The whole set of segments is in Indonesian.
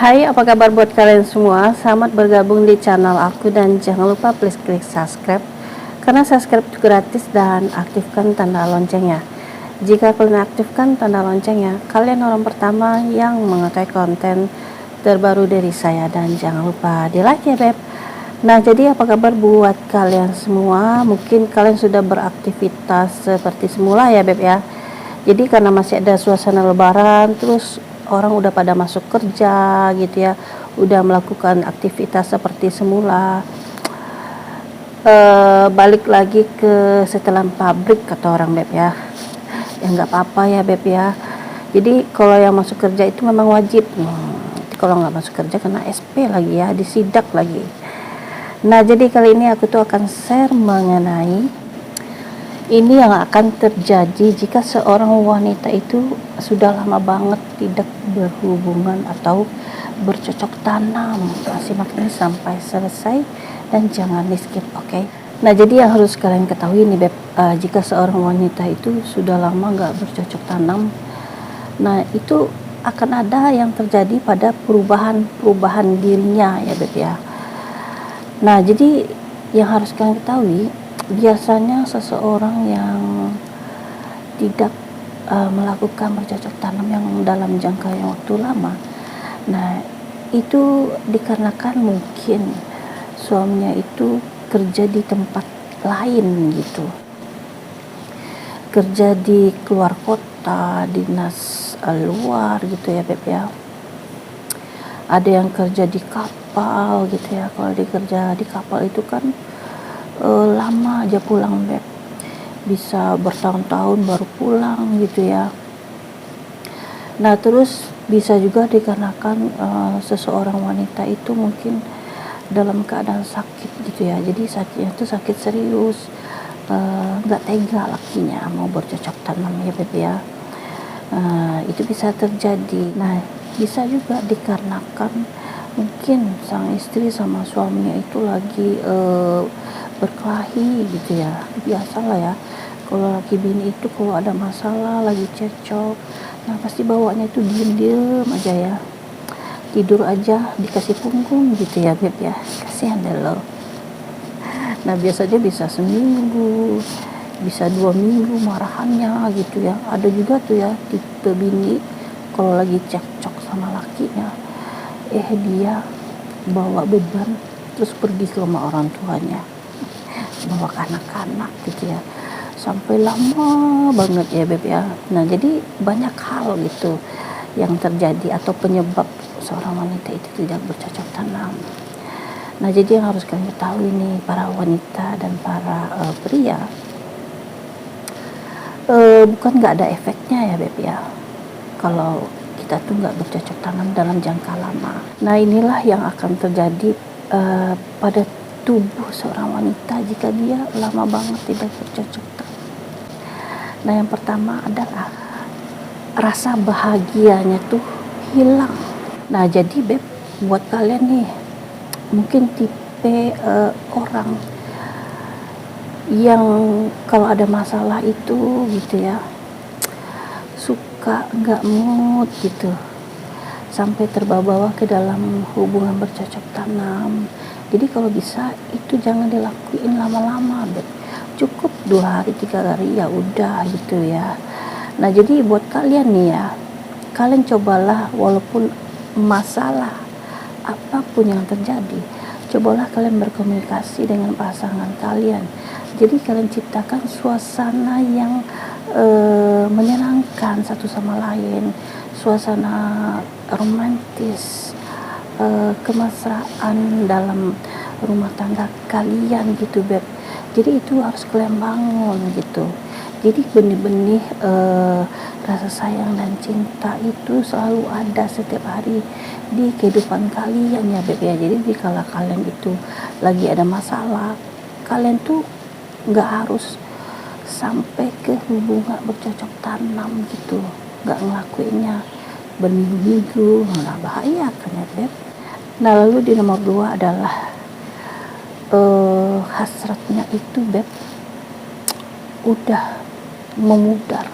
Hai, apa kabar buat kalian semua? Selamat bergabung di channel aku dan jangan lupa please klik subscribe karena subscribe itu gratis dan aktifkan tanda loncengnya. Jika kalian aktifkan tanda loncengnya, kalian orang pertama yang mengetahui konten terbaru dari saya dan jangan lupa di like ya beb. Nah, jadi apa kabar buat kalian semua? Mungkin kalian sudah beraktivitas seperti semula ya beb ya. Jadi karena masih ada suasana lebaran, terus orang udah pada masuk kerja gitu ya, udah melakukan aktivitas seperti semula. Balik lagi ke setelan pabrik kata orang beb ya. Ya nggak apa-apa ya beb ya. Jadi kalau yang masuk kerja itu memang wajib. Kalau nggak masuk kerja kena SP lagi ya, disidak lagi. Nah, jadi kali ini aku tuh akan share mengenai ini yang akan terjadi jika seorang wanita itu sudah lama banget tidak berhubungan atau bercocok tanam. Simak ini sampai selesai dan jangan di skip, oke? Nah, jadi yang harus kalian ketahui nih beb, jika seorang wanita itu sudah lama nggak bercocok tanam, nah itu akan ada yang terjadi pada perubahan dirinya ya beb ya. Nah, jadi yang harus kalian ketahui, biasanya seseorang yang tidak melakukan bercocok tanam yang dalam jangka yang waktu lama, nah itu dikarenakan mungkin suaminya itu kerja di tempat lain gitu, kerja di keluar kota, dinas luar gitu ya beb ya. Ada yang kerja di kapal gitu ya. Kalau dikerja di kapal itu kan lama aja pulang beb, bisa bertahun-tahun baru pulang gitu ya. Nah, terus bisa juga dikarenakan seseorang wanita itu mungkin dalam keadaan sakit gitu ya. Jadi sakitnya itu sakit serius, nggak tega lakinya mau bercocok tanam ya beb ya. Itu bisa terjadi. Nah, bisa juga dikarenakan mungkin sang istri sama suaminya itu lagi berkelahi gitu ya. Biasalah ya, kalau laki bini itu kalau ada masalah lagi cekcok, nah pasti bawaannya itu diem-diem aja ya, tidur aja dikasih punggung gitu ya beb ya, kasihan deh lo. Nah, biasanya bisa seminggu, bisa 2 minggu marahannya gitu ya. Ada juga tuh ya tipe bini kalau lagi cekcok sama lakinya, dia bawa beban terus pergi ke rumah orang tuanya, bawa anak-anak gitu ya, sampai lama banget ya beb ya. Nah, jadi banyak hal gitu yang terjadi atau penyebab seorang wanita itu tidak bercocok tanam. Nah, jadi yang harus kalian ketahui nih para wanita dan para pria, bukan nggak ada efeknya ya beb ya kalau kita tuh nggak bercocok tanam dalam jangka lama. Nah, inilah yang akan terjadi pada tubuh seorang wanita jika dia lama banget tidak bercocok tanam. Nah, yang pertama adalah rasa bahagianya tuh hilang. Nah, jadi beb, buat kalian nih mungkin tipe orang yang kalau ada masalah itu gitu ya, suka nggak mood gitu, sampai terbawa-bawa ke dalam hubungan bercocok tanam. Jadi kalau bisa itu jangan dilakuin lama-lama beb, cukup 2 hari 3 hari ya udah gitu ya. Nah, jadi buat kalian nih ya, kalian cobalah walaupun masalah apapun yang terjadi, cobalah kalian berkomunikasi dengan pasangan kalian. Jadi kalian ciptakan suasana yang menyenangkan satu sama lain, suasana romantis, kemesraan dalam rumah tangga kalian gitu beb. Jadi itu harus kalian bangun gitu. Jadi benih-benih rasa sayang dan cinta itu selalu ada setiap hari di kehidupan kalian ya beb ya. Jadi jika kalian itu lagi ada masalah, kalian tuh nggak harus sampai ke hubungan bercocok tanam gitu, nggak ngelakuinnya berminggu-minggu, nggak bahaya kan ya beb. Nah, lalu di nomor 2 adalah hasratnya itu beb udah memudar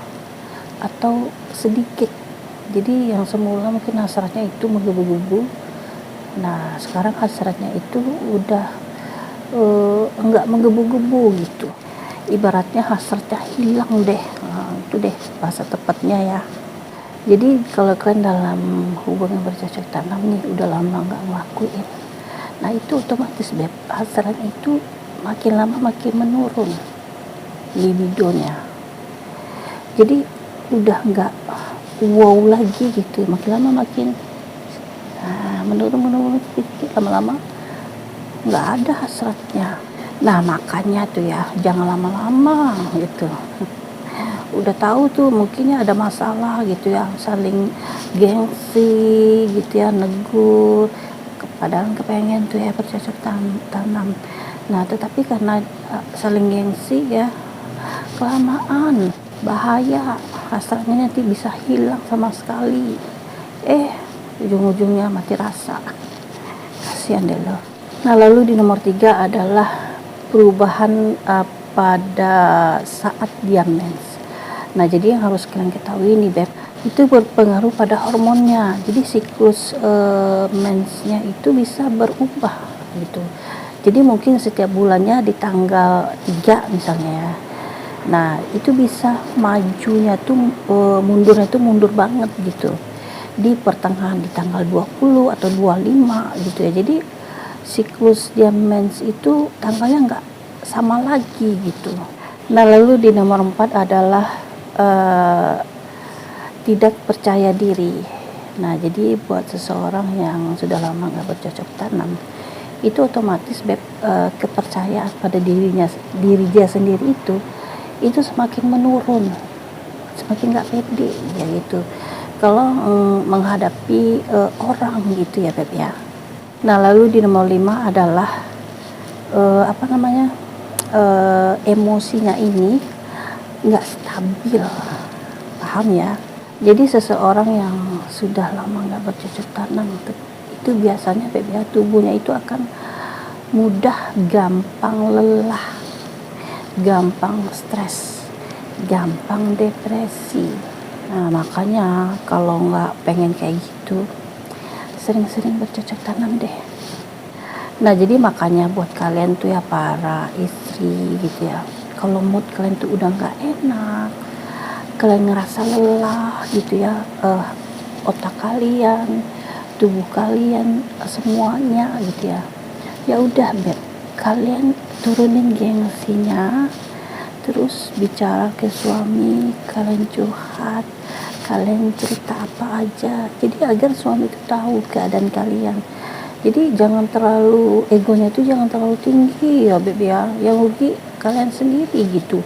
atau sedikit Jadi yang semula mungkin hasratnya itu menggebu-gebu, nah sekarang hasratnya itu udah enggak menggebu-gebu gitu. Ibaratnya hasratnya hilang deh. Nah, itu deh bahasa tepatnya ya. Jadi kalau kalian dalam hubungan bercocok tanam nih udah lama nggak ngelakuin, nah itu otomatis beb, hasrat itu makin lama makin menurun libidonya. Jadi udah nggak wow lagi gitu, makin lama makin menurun sedikit, lama-lama nggak ada hasratnya. Nah makanya tuh ya jangan lama-lama gitu. Udah tahu tuh mungkinnya ada masalah gitu ya, saling gengsi gitu ya, negur, padahal kepengen tuh ya bercocok tanam. Nah tetapi karena saling gengsi ya, kelamaan bahaya, hasratnya nanti bisa hilang sama sekali, ujung-ujungnya mati rasa, kasihan deh lo. Nah lalu di nomor 3 adalah perubahan pada saat dia mens. Nah jadi yang harus kalian ketahui nih beb, itu berpengaruh pada hormonnya. Jadi siklus mensnya itu bisa berubah gitu. Jadi mungkin setiap bulannya di tanggal 3 misalnya ya. Nah itu bisa majunya tuh mundurnya tuh mundur banget gitu. Di pertengahan di tanggal 20 atau 25 gitu ya. Jadi siklus dia mens itu tanggalnya nggak sama lagi gitu. Nah lalu di nomor 4 adalah tidak percaya diri. Nah jadi buat seseorang yang sudah lama nggak bercocok tanam, itu otomatis kepercayaan pada diri dia sendiri itu semakin menurun, semakin nggak pede ya gitu kalau menghadapi orang gitu ya beb ya. Nah lalu di nomor 5 adalah emosinya ini nggak stabil, paham ya. Jadi seseorang yang sudah lama nggak bercocok tanam itu biasanya tubuhnya itu akan mudah gampang lelah, gampang stres, gampang depresi. Nah makanya kalau nggak pengen kayak gitu, sering-sering bercocok tanam deh. Nah jadi makanya buat kalian tuh ya para istri gitu ya, kalau mood kalian tuh udah nggak enak, kalian ngerasa lelah gitu ya, otak kalian, tubuh kalian, semuanya gitu ya, ya udah beb, kalian turunin gengsinya, terus bicara ke suami, kalian curhat, kalian cerita apa aja, jadi agar suami itu tahu keadaan kalian. Jadi jangan terlalu, egonya itu jangan terlalu tinggi ya beb ya, yang rugi kalian sendiri gitu.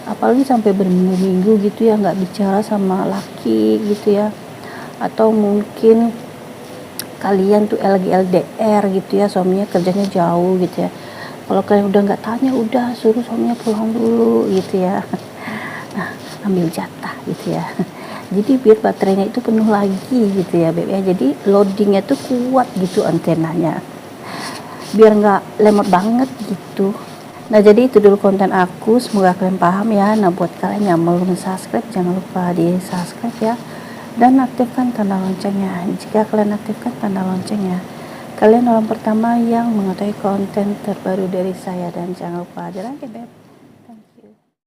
Apalagi sampai berminggu-minggu gitu ya nggak bicara sama laki gitu ya, atau mungkin kalian tuh lagi LDR gitu ya, suaminya kerjanya jauh gitu ya. Kalau kalian udah nggak tanya, udah suruh suaminya pulang dulu gitu ya. Nah ambil jatah gitu ya. Jadi biar baterainya itu penuh lagi gitu ya beb ya, jadi loadingnya tuh kuat gitu antenanya, biar nggak lemot banget gitu. Nah jadi itu dulu konten aku, semoga kalian paham ya. Nah buat kalian yang belum subscribe, jangan lupa di subscribe ya, dan aktifkan tanda loncengnya. Jika kalian aktifkan tanda loncengnya, kalian orang pertama yang mengetahui konten terbaru dari saya. Dan jangan lupa ada lagi beb.